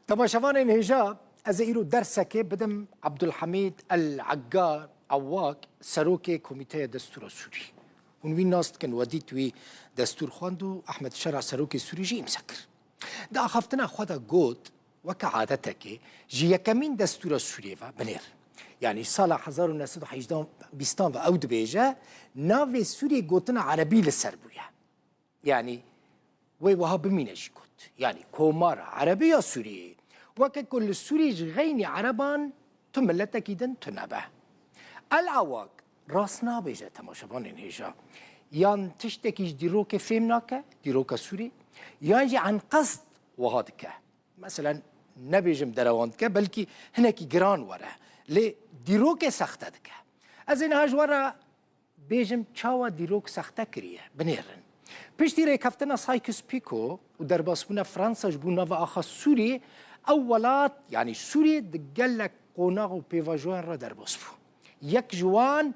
تماشاوان هجا از ایرو درسکه بدم عبدالحمید العقار عواق سروک کمیته دستور سوری اون وی ناست کن ودی توی دستور خواندو احمد شرع سروک سوری جی امسکر دا خفتنا خدا گود وکا عادتکه جی یکمین دستور سوری و بنیر يعني سال 1918 و اود بیجا ناوی سوری گوتنا عربی لسربویا يعني وي وها بمينش كنت يعني كومار عربية سورية وككل سوري غيني عربان تملتك إذن تنبه العواق راسنا بيجا تماشبان هيجا يان تشتكيش ديروك فيمناك ديروك سوري يانجي عن قصد وهادك مثلا نبيجم دروانك بلكي هناكي جران ورا لي ديروك سختدك ازين هاج ورا بيجم تشاوا ديروك سخته كريه بنيرن پشتی ریکفتن سایکس پیکو و در باسمون فرانسا جبونا و آخا سوری اولات یعنی سوری دگلک قناغ و پیواجوان را در باسفو یک جوان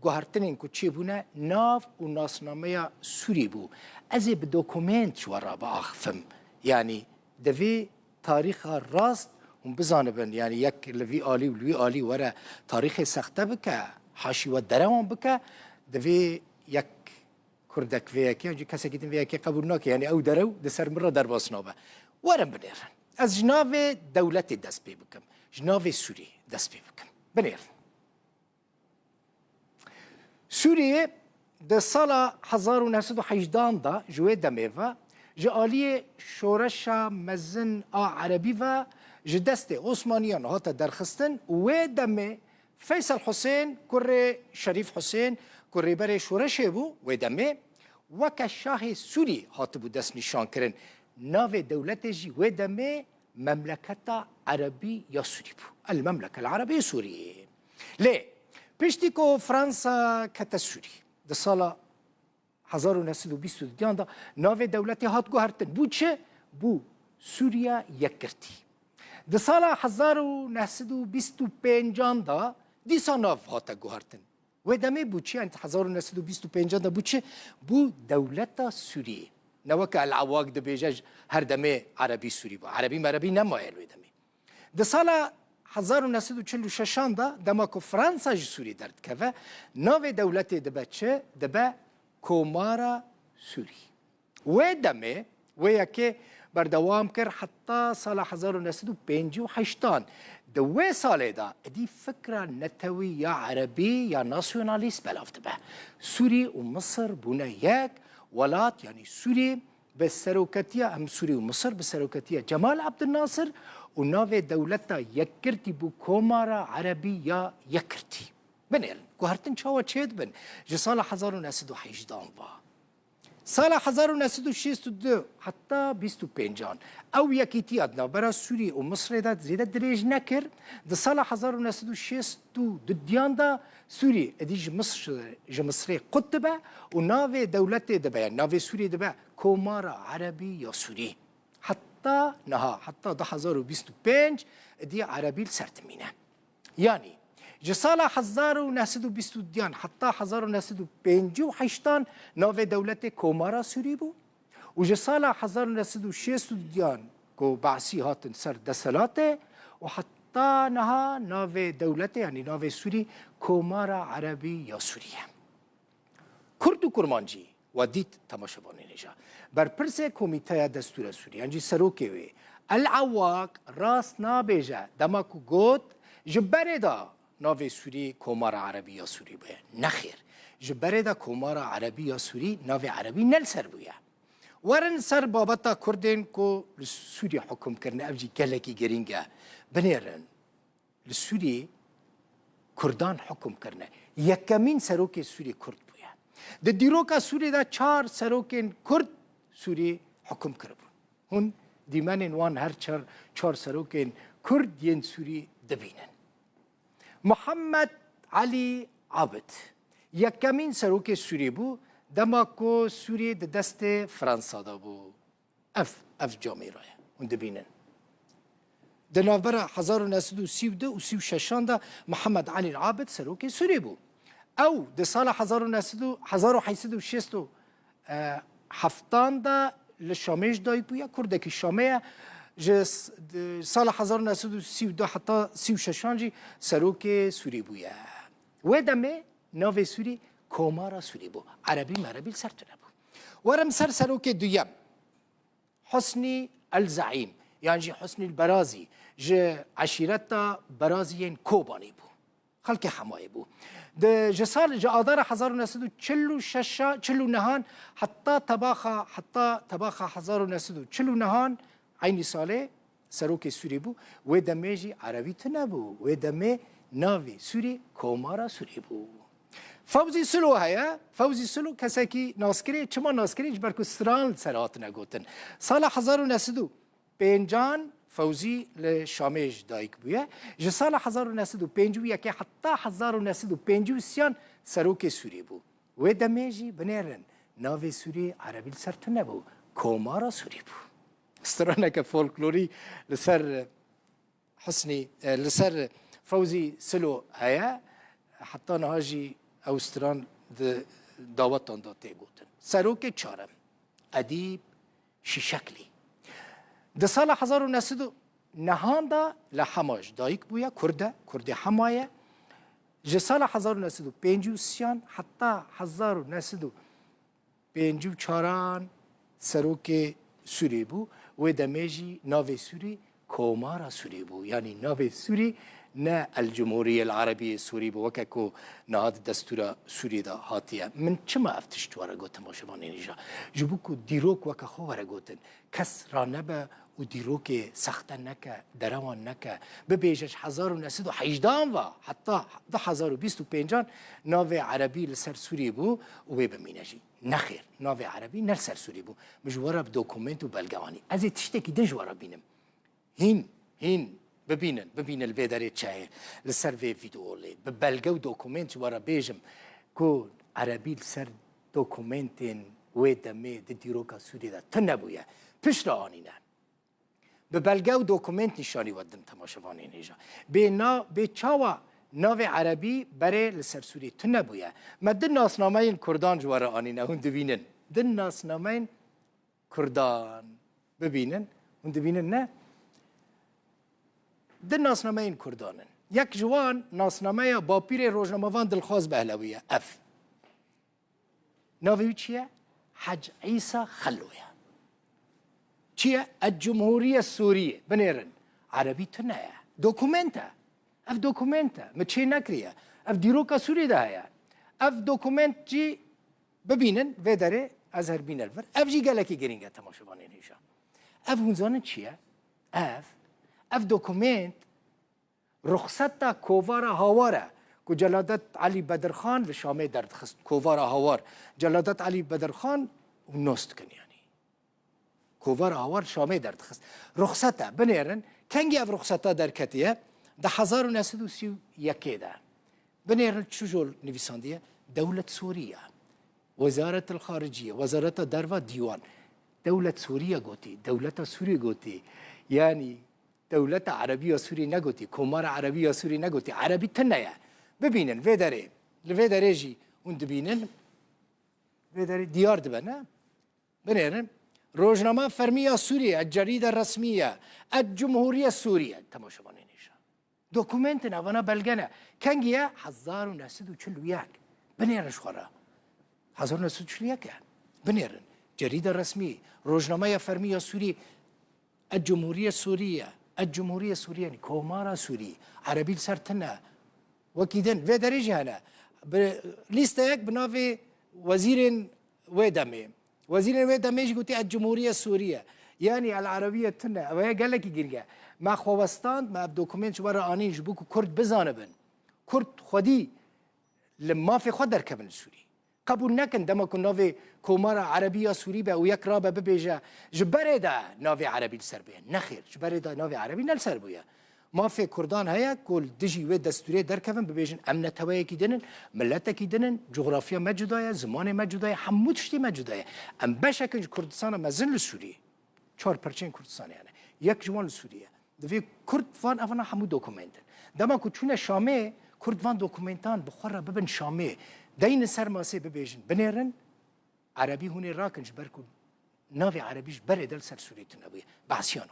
گوهرتنین که چی بونه ناف و ناسنامه سوری بو ازی به دوکومنت شورا با آخفم یعنی دوی تاریخ راست هم بزانبن یعنی یک لوی آلی و لوی آلی ورا تاریخ سخته بکه حاشی و درمان بکه دوی یک كردك فياكي وجي كاسكيتن فياكي قبولناك يعني او درو دسر مره درباس نوبه ورم بنير از جناف دولة دست بي بكم جناف سوري دست بي بكم بنير سوري ده سال 1918 دا جوه دميفا جالي شورشا مزن عربي و جدست عثمانيان هاتا درخستن و دمي فيصل حسين كري شريف حسين كري بري شورشه بو و دمي وکه شاه سوری هاتبو دست نشان کرن ناو دولت جی و دمه مملکت عربی یا سوری بو المملکه العربی سوری لی پشتی که فرانسا کت سوری ده سال 1922 دا ناو دولت هات گوهرتن بو چه؟ بو سوریا یکرتی ده سال 1925 دا دیسا ناو هات گوهرتن و دمه بو چی انت 1925 دا بو چه بو دولت سوریه نوکه العواق ده بیجاج هر دمه عربی سوری با عربی نمایل و دمه ده سال 1946 دا دماکو فرانسا جی سوری درد که و ناو دولت ده چه ده کومارا سوری و دمه و یکی بردوام کر حتی سال 1958 دوه ساله دا دي فكرة نتوي يا عربي يا ناسيوناليست بلافت به سوري ومصر بونا ياك ولات يعني سوري بالسروكتية هم سوري ومصر بالسروكتية جمال عبد الناصر ونافي دولتا يكرتي بو كومارا عربي يا يكرتي بنيل كوهرتن شاوة تشيد بن جسالة 1918 با سال 1962 حتی 25 او یکیتی ادنا برای سوری و مصر دا زیده دریج نکر ده سال 1962 دیان دا سوری ادیج مصر قطبه و ناو دولت دبه ناو سوری دبه کومارا عربی یا سوری حتی نها حتی ده 2025 دی عربی سرتمینه یعنی جسال 1922 حتی 1958 ناو دولت کومارا سوری بو و جسال 1962 کو بعثی هاتن سر دسلاته و حتی نها ناو دولت یعنی ناو سوری کومارا عربی یا سوریه کرد و کرمانجی و دید تماشابانی نجا بر پرس کمیته دستور سوری انجی سروکه وی العواق راست نابیجه دماکو گود جبره دا ناو سوری کومار عربی یا سوری بوده نخیر جبره دا کومار عربی یا سوری ناو عربی نل سر بوده ورن سر بابتا کردین کو لسوری حکم کرنه افجی گلکی گرینگه بنیرن لسوری کردان حکم کرنه یکمین سروک سوری کرد بوده ده دیروکا سوری دا 4 سروکین کرد سوری حکم کربون هون دیمنین وان هر 4 سروکین کرد ین سوری دبینن محمد علي عابد یکمین سروک سوری بو دماکو سوری ده دست فرانسا دا بو اف جامعه رایه اون دبینن ده نوبره 1932 و 36 دا محمد علي عابد سروک سوری بو او ده سال 1867 دا لشامش دای بو یا کردکی شامه سال 1932 حتی 36 جی سروک سوری بویه و دمه ناو سوری کومارا سوری بو عربی مربی سرتونه بو ورم سروک دویم حسني الزعيم يعني جي حسني البرازي جي عشيرتا برازيين كوباني بو خلق حماي بو ده جسال جا آذار 1946 چلو نهان حتى تباخا 1949 عيني ساله سروك سوري بو و دميجي عربي تنبو و دمي ناوي سوري كومارا سوري بو فوزي سلو هيا فوزي سلو كساكي ناسكري چما ناسكري جبركو ستران سرات نگوتن سال 1950 فوزي لشاميج دايك بويا ج سال 1950 يكي حتى 1950 سروك سوري بو و دميجي بنيرن ناوي سوري عربي سرتن بو كومارا سوري بو سترانه كفولكلوري لسر حسني لسر فوزي سلو هيا حتى نهاجي اوستران داوتان دا تيگوتن سروك چارم اديب شكلي ده سال 1900 نهان دا لحماج دايك بويا كرد حماية جه سال 1950 حتى 1954 سروك سوري بو و دميجي ناوي سوري كومارا سوري بو يعني ناوي سوري نا الجمهورية العربية السورية بوكاكو نهاد دستورة سوريا دا هاتية من چما افتشت ورا گوتن باشواني نيجا جبوكو ديروك وكا خو ورا گوتن كس رانبا و ديروك سختن نكا دروان نكا ببيجش 1918 و حتى 1925 ناوي عربي لسر سوريا بو و بمينجي نخير ناوي عربي نلسر سوريا بو مجورا بدوكومنت و بلغواني ازي تشتكي دجورا بينم هين ببینن البدره چه لسر ویدیو لی ببلگو دوکومنت ورا بیجم کو عربی لسر دوکومنتین و دمه دیروکا سوری دا تنبویه پشت آنینه ببلگو دوکومنت نشانی ودم تماشاوانی نیجا به چاوا ناو عربی بره لسر سوری تنبویه ما دن ناسنامه این کردان جوارا آنینه هون دبینن دن ناسنامه این کردان ببینن هون دبینن نه دن ناسنامه این کردانن یک جوان ناسنامه با پیر روزنامه‌وان دلخواز بهلویه اف ناوی چیه؟ حج عیسی خلویه چیه؟ الجمهوریه السوریه بنیرن عربی تنه دوکومنته اف دوکومنته مچه نکریه اف دیروکا سوری ده هیا اف دوکومنت جی ببینن و داره از هر بین الفر اف جی گلکی گرینگه تماشاوانه نیشا اف هونزانه چیه؟ اف دوكومنت رخصتا كوفارا هاوارا كو جلادت علي بدرخان في شامي درد خست كوفارا هاوار جلادت علي بدرخان ونوست كن يعني كوفارا هاوار شامي درد خست رخصتا بنيرن كنجي اف رخصتا در كتيه ده 1931 ده بنيرن شجول نفيسانديه دولة سوريا وزارة الخارجية وزارة دروا ديوان دولة سوريا قوتي دولة سوريا قوتي يعني دولة عربية سوري نگوتی کمار عربية سوري نگوتی عربي تنيا ببینن ویداره لویداره جی اون دبینن ویداره دیار دبنه بنيرن روزنامه فرمية سوريا الجريدة الرسمية الجمهورية السورية تماشاوانه نیشا دوكومنت نوانا بلگنه کنگیه 1941 بنيرن شخورا 1941 بنيرن جريدة رسمية روزنامه فرمية سوري الجمهورية السورية الجمهورية السورية يعني كومارا سوري عربي سرتنا وكيدن في درجة هنا ليست يك بنافي وزير ودمي وزير ودمي يقولي الجمهورية السورية يعني العربية تنا وهي قال لك يجرجع مع خوستان مع دوكومنت ورا اني جبوك كرد بزانبن كرد خدي لما في خدر كمن سوري قبول نكن دما كنا في كومارا عربية سوري با وياك رابا ببيجا جبري دا نافي عربي السربية نخير جبري دا نافي عربي نالسربية ما في كردان هيا كل دجي ود دستوري در كفن ببيجن امن توي كيدنن ملت كيدنن جغرافيا موجوده زمان موجوده حمود شتي موجوده ام بشكل كردستان مزن السوري 4% كردستان يعني يك جوان سوريا دفي كرد فان افنا حمود دوكومنت دما كنتونه شامي كرد فان دوكومنتان بخرا ببن شامي دين سرماسي ببيجن بنيرن عربي هوني راكنج بركو نافي عربيش بري دل سر سوريتن ابويا بعسيان